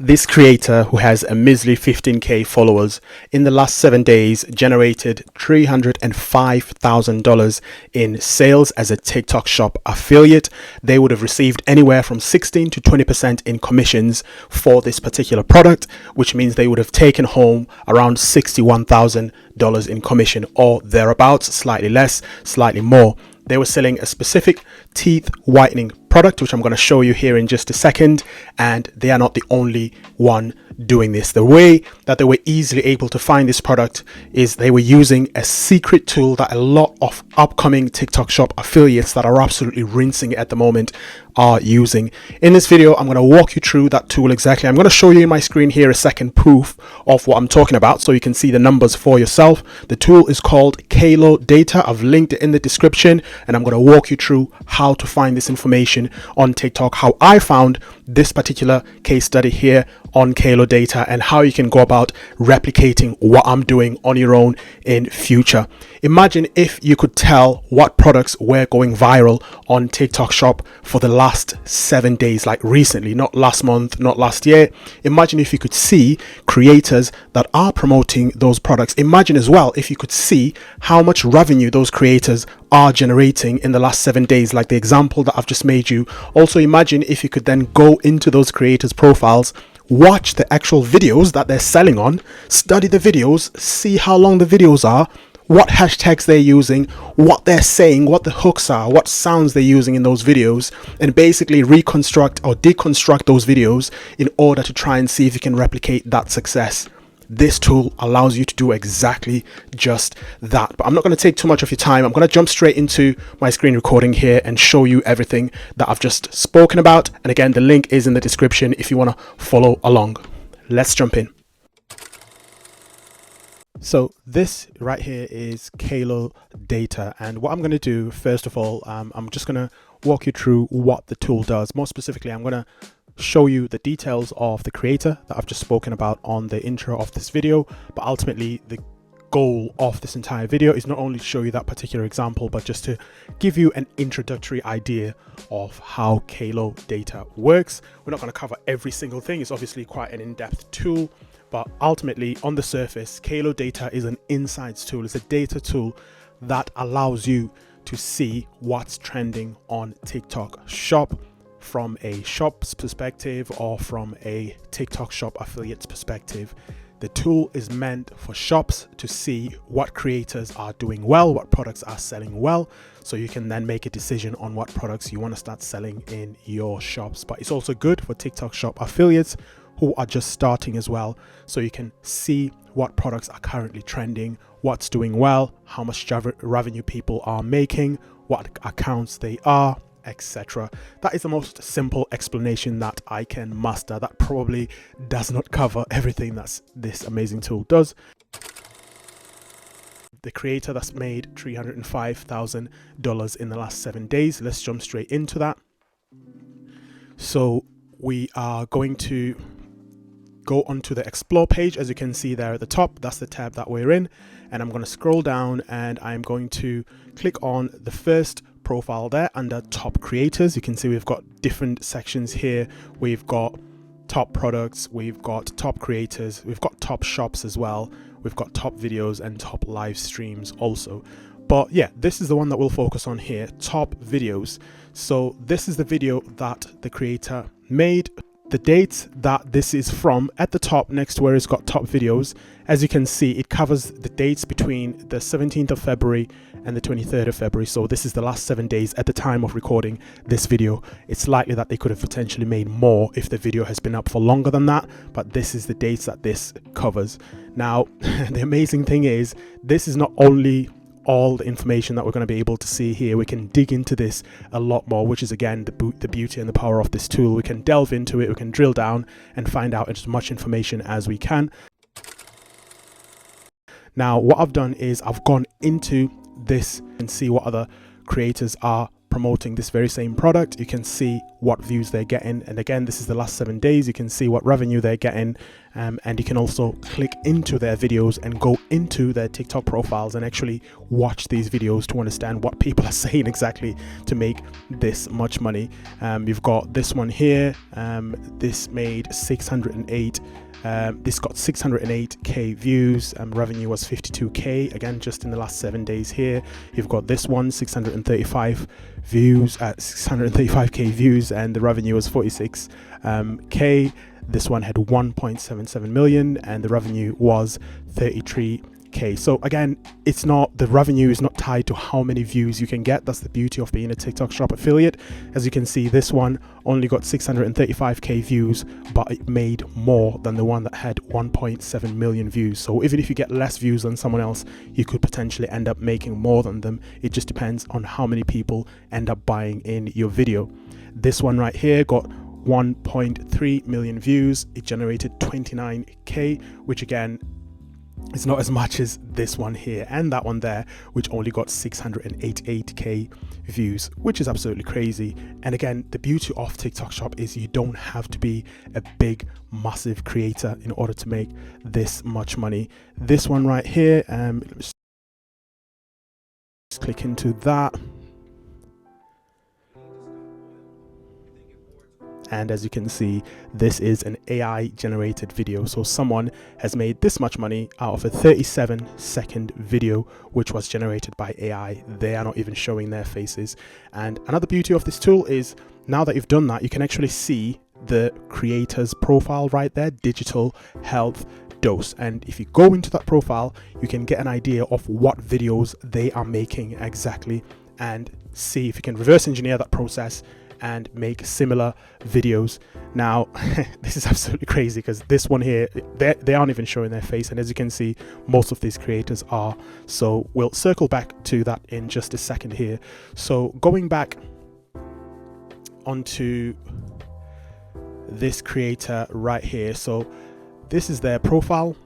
This creator, who has a measly 15k followers, in the last 7 days generated $305,000 in sales as a TikTok Shop affiliate. They would have received anywhere from 16 to 20% in commissions for this particular product, which means they would have taken home around $61,000 in commission or thereabouts, slightly less, slightly more. They were selling a specific teeth whitening product, which I'm going to show you here in just a second, and they are not the only one doing this. The way that they were easily able to find this product is they were using a secret tool that a lot of upcoming TikTok Shop affiliates that are absolutely rinsing it at the moment are using. In this video, I'm going to walk you through that tool exactly. I'm going to show you in my screen here a second proof of what I'm talking about so you can see the numbers for yourself. The tool is called Kalo Data. I've linked it in the description, and I'm going to walk you through how to find this information on TikTok, how I found this particular case study here on Kalo Data, and how you can go about replicating what I'm doing on your own in future. Imagine if you could tell what products were going viral on TikTok Shop for the last 7 days, like recently, not last month, not last year. Imagine if you could see creators that are promoting those products. Imagine as well if you could see how much revenue those creators are generating in the last 7 days, like the example that I've just made you. Also, imagine if you could then go into those creators' profiles, watch the actual videos that they're selling on, study the videos, see how long the videos are, what hashtags they're using, what they're saying, what the hooks are, what sounds they're using in those videos, and basically reconstruct or deconstruct those videos in order to try and see if you can replicate that success. This tool allows you to do exactly just that. But I'm not going to take too much of your time. I'm going to jump straight into my screen recording here and show you everything that I've just spoken about. And again, the link is in the description if you want to follow along. Let's jump in. So this right here is Kalo Data, and what I'm going to do first of all, I'm just going to walk you through what the tool does. More specifically, I'm going to show you the details of the creator that I've just spoken about on the intro of this video, but ultimately the goal of this entire video is not only to show you that particular example, but just to give you an introductory idea of how Kalo Data works. We're not going to cover every single thing. It's obviously quite an in-depth tool, but ultimately on the surface, Kalo Data is an insights tool. It's a data tool that allows you to see what's trending on TikTok Shop from a shop's perspective or from a TikTok Shop affiliate's perspective. The tool is meant for shops to see what creators are doing well, what products are selling well, so you can then make a decision on what products you want to start selling in your shops. But it's also good for TikTok Shop affiliates who are just starting as well, so you can see what products are currently trending, what's doing well, how much revenue people are making, what accounts they are, etc. That is the most simple explanation that I can muster. That probably does not cover everything that this amazing tool does. The creator that's made $305,000 in the last 7 days. Let's jump straight into that. So we are going to go onto the explore page. As you can see there at the top, that's the tab that we're in, and I'm going to scroll down and I'm going to click on the first profile there under top creators. You can see we've got different sections here. We've got top products, we've got top creators, we've got top shops as well, we've got top videos and top live streams also. But yeah, this is the one that we'll focus on here, top videos. So this is the video that the creator made. The date that this is from at the top next to where it's got top videos, as you can see, it covers the dates between the 17th of February and the 23rd of February. So this is the last 7 days at the time of recording this video. It's likely that they could have potentially made more if the video has been up for longer than that, but this is the dates that this covers. Now, the amazing thing is, this is not only all the information that we're going to be able to see here. We can dig into this a lot more, which is again the beauty and the power of this tool. We can delve into it, we can drill down and find out as much information as we can. Now what I've done is I've gone into this and see what other creators are promoting this very same product, you can see what views they're getting. And again, this is the last 7 days. You can see what revenue they're getting, and you can also click into their videos and go into their TikTok profiles and actually watch these videos to understand what people are saying exactly to make this much money. You've got this one here. This made 608. This got 608k views, revenue was 52k, again just in the last 7 days here. You've got this one, 635 views at 635k views, and the revenue was 46k. This one had 1.77 million and the revenue was 33k. So again, it's not, the revenue is not tied to how many views you can get. That's the beauty of being a TikTok Shop affiliate. As you can see, this one only got 635k views, but it made more than the one that had 1.7 million views. So even if you get less views than someone else, you could potentially end up making more than them. It just depends on how many people end up buying in your video. This one right here got 1.3 million views. It generated 29k, which again, it's not as much as this one here and that one there, which only got 688k views, which is absolutely crazy. And again, the beauty of TikTok Shop is you don't have to be a big, massive creator in order to make this much money. This one right here, let's click into that. And as you can see, this is an AI generated video. So someone has made this much money out of a 37-second video, which was generated by AI. They are not even showing their faces. And another beauty of this tool is now that you've done that, you can actually see the creator's profile right there, Digital Health Dose. And if you go into that profile, you can get an idea of what videos they are making exactly and see if you can reverse engineer that process and make similar videos. Now this is absolutely crazy because this one here, they aren't even showing their face, and as you can see, most of these creators are. So we'll circle back to that in just a second here. So going back onto this creator right here, so this is their profile.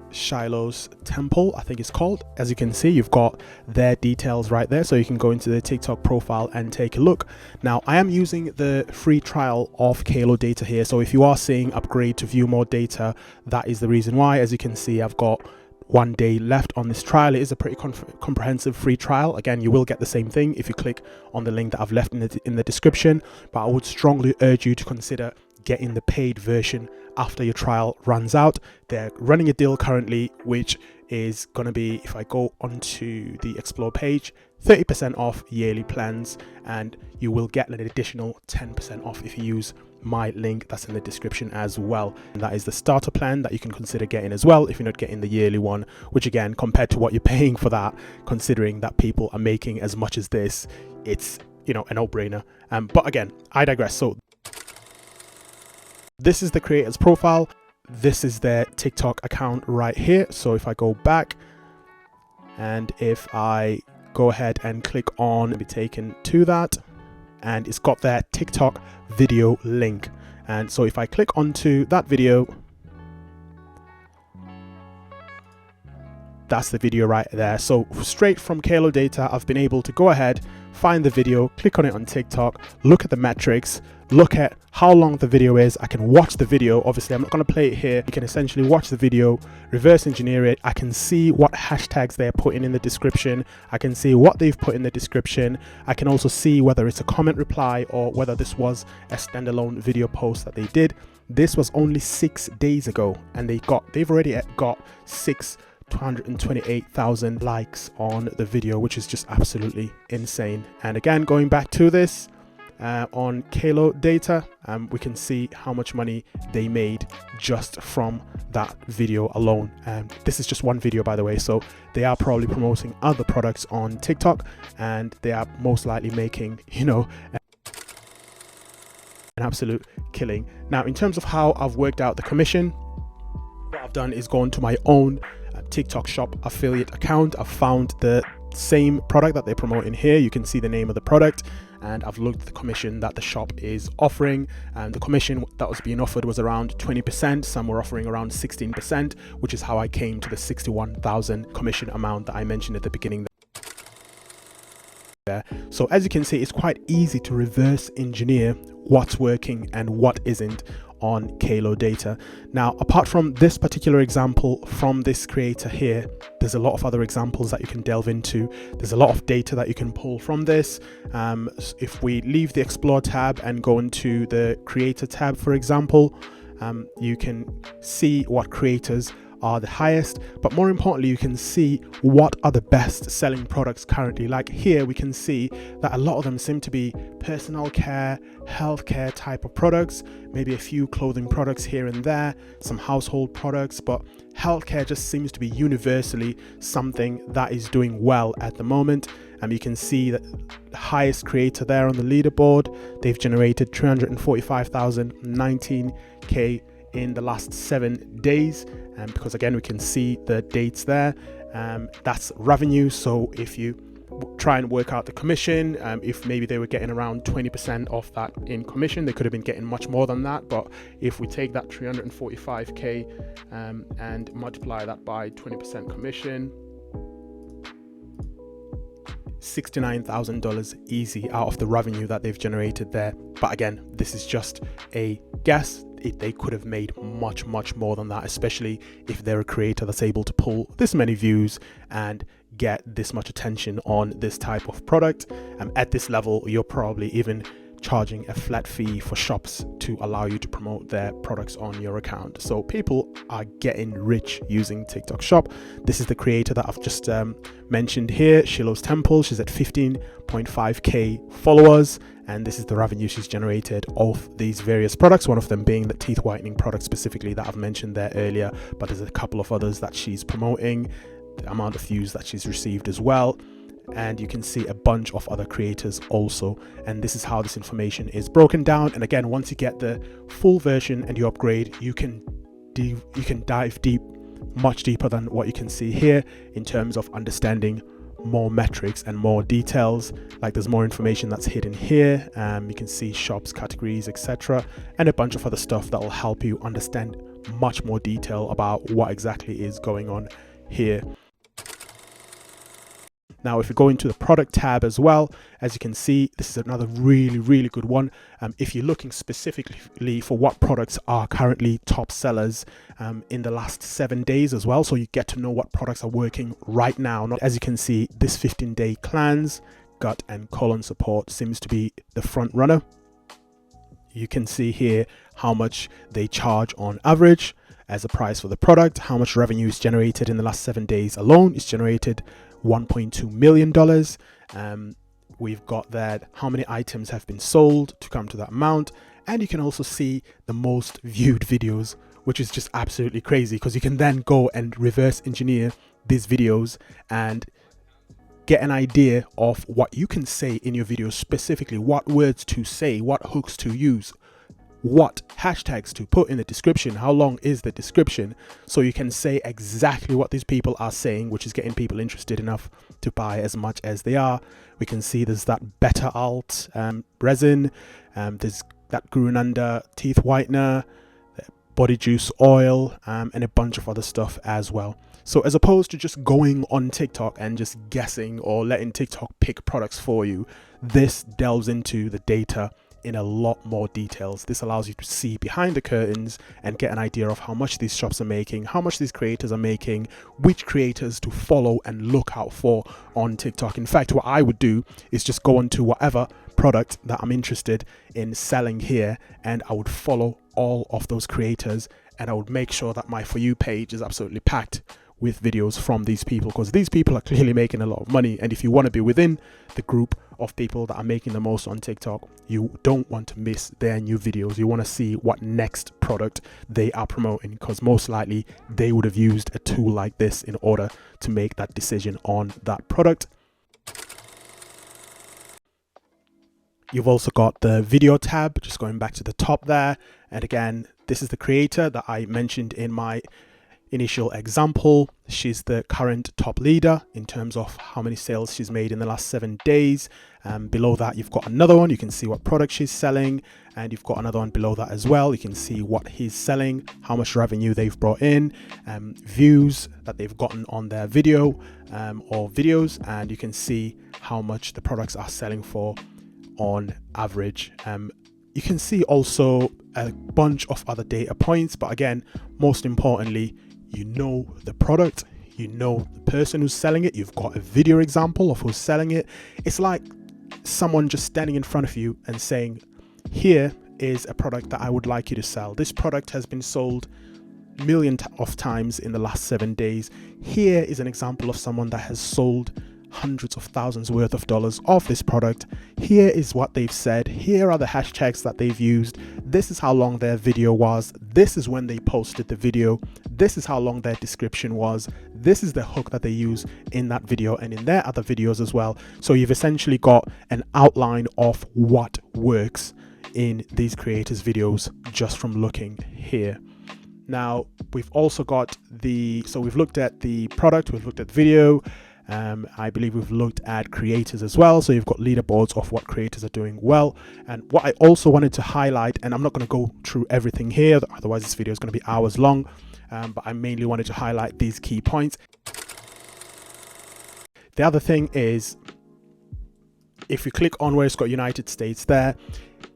Shiloh's Temple, I think it's called. As you can see, you've got their details right there, so you can go into the TikTok profile and take a look. Now I am using the free trial of Kalo data here, so if you are seeing upgrade to view more data, that is the reason why. As you can see, I've got 1 day left on this trial. It is a pretty comprehensive free trial. Again, you will get the same thing if you click on the link that I've left in the description, but I would strongly urge you to consider getting the paid version after your trial runs out. They're running a deal currently, which is going to be, if I go onto the Explore page, 30% off yearly plans, and you will get an additional 10% off if you use my link that's in the description as well. And that is the starter plan that you can consider getting as well if you're not getting the yearly one, which again, compared to what you're paying for that, considering that people are making as much as this, it's, you know, a no-brainer. But again, I digress. So this is the creator's profile. This is their TikTok account right here. So if I go back and if I go ahead and click on, be taken to that, and it's got their TikTok video link. And so if I click onto that video, that's the video right there. So straight from Kalo data, I've been able to go ahead, find the video, click on it on TikTok, look at the metrics, look at how long the video is. I can watch the video. Obviously, I'm not going to play it here. You can essentially watch the video, reverse engineer it. I can see what hashtags they're putting in the description. I can see what they've put in the description. I can also see whether it's a comment reply or whether this was a standalone video post that they did. This was only 6 days ago, and they've already got 228,000 likes on the video, which is just absolutely insane. And again, going back to this, on Kalo data, we can see how much money they made just from that video alone. This is just one video, by the way, so they are probably promoting other products on TikTok, and they are most likely making, you know, an absolute killing. Now, in terms of how I've worked out the commission, what I've done is gone to my own TikTok Shop affiliate account. I've found the same product that they promote in here. You can see the name of the product. and I've looked at the commission that the shop is offering, and the commission that was being offered was around 20%. Some were offering around 16%, which is how I came to the 61,000 commission amount that I mentioned at the beginning there. So as you can see, it's quite easy to reverse engineer what's working and what isn't on Kalo Data. Now, apart from this particular example from this creator here, there's a lot of other examples that you can delve into. There's a lot of data that you can pull from this. If we leave the Explore tab and go into the Creator tab, for example, you can see what creators are the highest, but more importantly, you can see what are the best selling products currently. Like here, we can see that a lot of them seem to be personal care, healthcare type of products, maybe a few clothing products here and there, some household products, but healthcare just seems to be universally something that is doing well at the moment. And you can see that the highest creator there on the leaderboard, they've generated 345,019K in the last 7 days, because again we can see the dates there. That's revenue. So if you try and work out the commission, if maybe they were getting around 20% of that in commission, they could have been getting much more than that. But if we take that 345k and multiply that by 20% commission, $69,000 easy out of the revenue that they've generated there. But again, this is just a guess. They could have made much more than that, especially if they're a creator that's able to pull this many views and get this much attention on this type of product. At this level, you're probably even charging a flat fee for shops to allow you to promote their products on your account. So people are getting rich using TikTok Shop. This is the creator that I've just mentioned here, Shiloh's Temple. She's at 15.5k followers, and this is the revenue she's generated off these various products, one of them being the teeth whitening product specifically that I've mentioned there earlier, but there's a couple of others that she's promoting, the amount of views that she's received as well. And you can see a bunch of other creators also, and this is how this information is broken down. And again, once you get the full version and you upgrade, you can dive deep, much deeper than what you can see here in terms of understanding more metrics and more details. Like there's more information that's hidden here. You can see shops, categories, etc., and a bunch of other stuff that will help you understand much more detail about what exactly is going on here. Now, if we go into the product tab as well, as you can see, this is another really good one. If you're looking specifically for what products are currently top sellers in the last 7 days as well, so you get to know what products are working right now. As you can see, this 15-day cleanse, gut and colon support seems to be the front runner. You can see here how much they charge on average as a price for the product, how much revenue is generated in the last 7 days alone. It's generated $1.2 million. We've got that how many items have been sold to come to that amount, and you can also see the most viewed videos, which is just absolutely crazy, because you can then go and reverse engineer these videos and get an idea of what you can say in your videos, specifically what words to say, what hooks to use, what hashtags to put in the description, how long is the description, so you can say exactly what these people are saying, which is getting people interested enough to buy as much as they are. We can see there's that Beta Alt resin, there's that Gurunanda teeth whitener, body juice oil, and a bunch of other stuff as well. So as opposed to just going on TikTok and just guessing or letting TikTok pick products for you, this delves into the data in a lot more details. This allows you to see behind the curtains and get an idea of how much these shops are making, how much these creators are making, which creators to follow and look out for on TikTok. In fact, what I would do is just go onto whatever product that I'm interested in selling here, and I would follow all of those creators, and I would make sure that my For You page is absolutely packed with videos from these people, because these people are clearly making a lot of money. And if you want to be within the group of people that are making the most on TikTok, you don't want to miss their new videos. You want to see what next product they are promoting, because most likely they would have used a tool like this in order to make that decision on that product. You've also got the video tab, just going back to the top there. And again, this is the creator that I mentioned in my initial example. She's the current top leader in terms of how many sales she's made in the last 7 days. Below that, you've got another one. You can see what product she's selling, and you've got another one below that as well. You can see what he's selling, how much revenue they've brought in, views that they've gotten on their video or videos, and you can see how much the products are selling for on average. You can see also a bunch of other data points, but again, most importantly, you know the product, you know the person who's selling it, you've got a video example of who's selling it. It's like someone just standing in front of you and saying, here is a product that I would like you to sell. This product has been sold millions of times in the last 7 days. Here is an example of someone that has sold hundreds of thousands worth of dollars of this product. Here is what they've said. Here are the hashtags that they've used. This is how long their video was. This is when they posted the video. This is how long their description was. This is the hook that they use in that video and in their other videos as well. So you've essentially got an outline of what works in these creators' videos just from looking here. Now, we've also got so we've looked at the product, we've looked at video. I believe we've looked at creators as well. So you've got leaderboards of what creators are doing well. And what I also wanted to highlight, and I'm not going to go through everything here, otherwise this video is going to be hours long, but I mainly wanted to highlight these key points. The other thing is, if you click on where it's got United States there,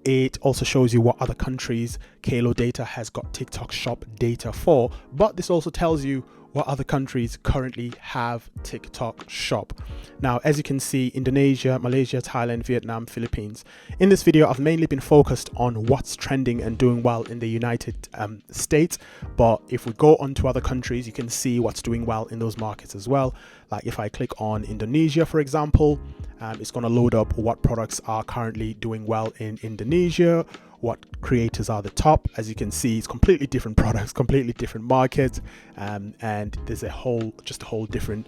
it also shows you what other countries Kalo Data has got TikTok Shop data for, but this also tells you what other countries currently have TikTok Shop. Now, as you can see, Indonesia, Malaysia, Thailand, Vietnam, Philippines. In this video, I've mainly been focused on what's trending and doing well in the United States. But if we go on to other countries, you can see what's doing well in those markets as well. Like if I click on Indonesia, for example, it's going to load up what products are currently doing well in Indonesia, what creators are the top. As you can see, it's completely different products, completely different markets, and there's a whole different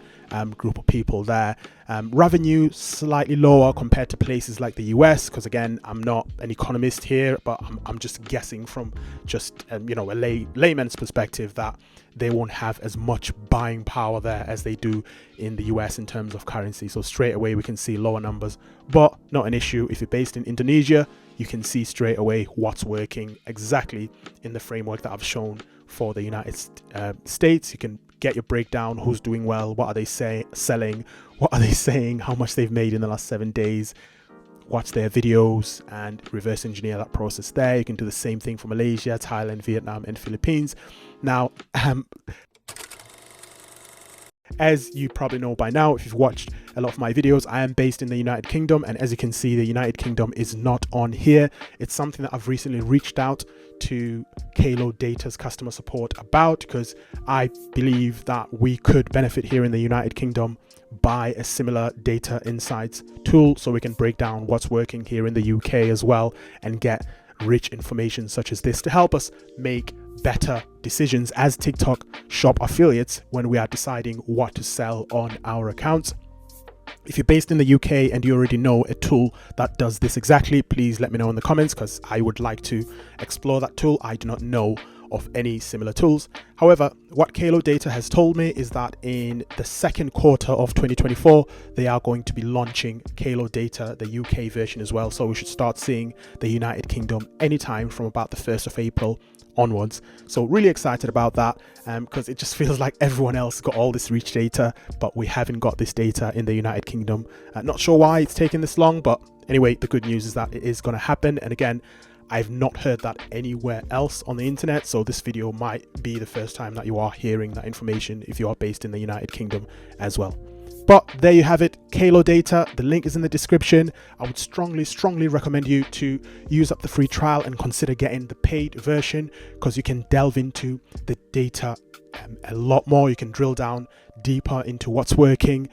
group of people there. Revenue slightly lower compared to places like the US, because again, I'm not an economist here, but I'm just guessing from just a layman's perspective that they won't have as much buying power there as they do in the US in terms of currency. So straight away we can see lower numbers, but not an issue. If you're based in Indonesia, you can see straight away what's working exactly in the framework that I've shown for the United States. You can get your breakdown, who's doing well, what are they selling, what are they saying, how much they've made in the last 7 days, watch their videos and reverse engineer that process there. You can do the same thing for Malaysia, Thailand, Vietnam, and Philippines. Now, as you probably know by now, if you've watched a lot of my videos, I am based in the United Kingdom, and as you can see, the United Kingdom is not on here. It's something that I've recently reached out to Kalo Data's customer support about, because I believe that we could benefit here in the United Kingdom by a similar data insights tool, so we can break down what's working here in the UK as well and get rich information such as this to help us make better decisions as TikTok Shop affiliates when we are deciding what to sell on our accounts. If you're based in the UK and you already know a tool that does this exactly, please let me know in the comments, because I would like to explore that tool. I do not know of any similar tools. However, what Kalo Data has told me is that in the second quarter of 2024, they are going to be launching Kalo Data, the UK version as well. So we should start seeing the United Kingdom anytime from about the 1st of April onwards. So really excited about that, because it just feels like everyone else got all this reach data, but we haven't got this data in the United Kingdom. Not sure why it's taken this long, but anyway, the good news is that it is going to happen. And again, I've not heard that anywhere else on the internet, so this video might be the first time that you are hearing that information if you are based in the United Kingdom as well. But there you have it, Kalo Data. The link is in the description. I would strongly recommend you to use up the free trial and consider getting the paid version, because you can delve into the data a lot more. You can drill down deeper into what's working,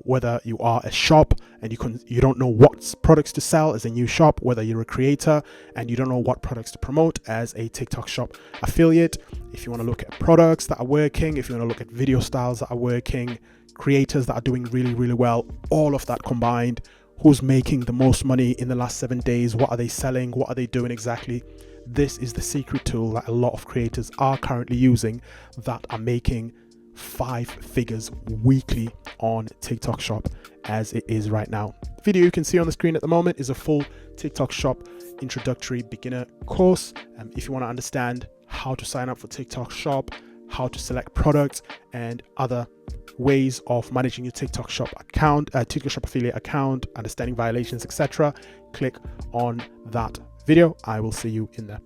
whether you are a shop and you don't know what products to sell as a new shop, whether you're a creator and you don't know what products to promote as a TikTok Shop affiliate. If you want to look at products that are working, if you want to look at video styles that are working, creators that are doing really well, all of that combined, who's making the most money in the last 7 days, what are they selling, what are they doing exactly. This is the secret tool that a lot of creators are currently using that are making 5 figures weekly on TikTok Shop as it is right now. The video you can see on the screen at the moment is a full TikTok Shop introductory beginner course. If you want to understand how to sign up for TikTok Shop, how to select products, and other ways of managing your TikTok Shop account, TikTok Shop affiliate account, understanding violations, etc., click on that video. I will see you in there.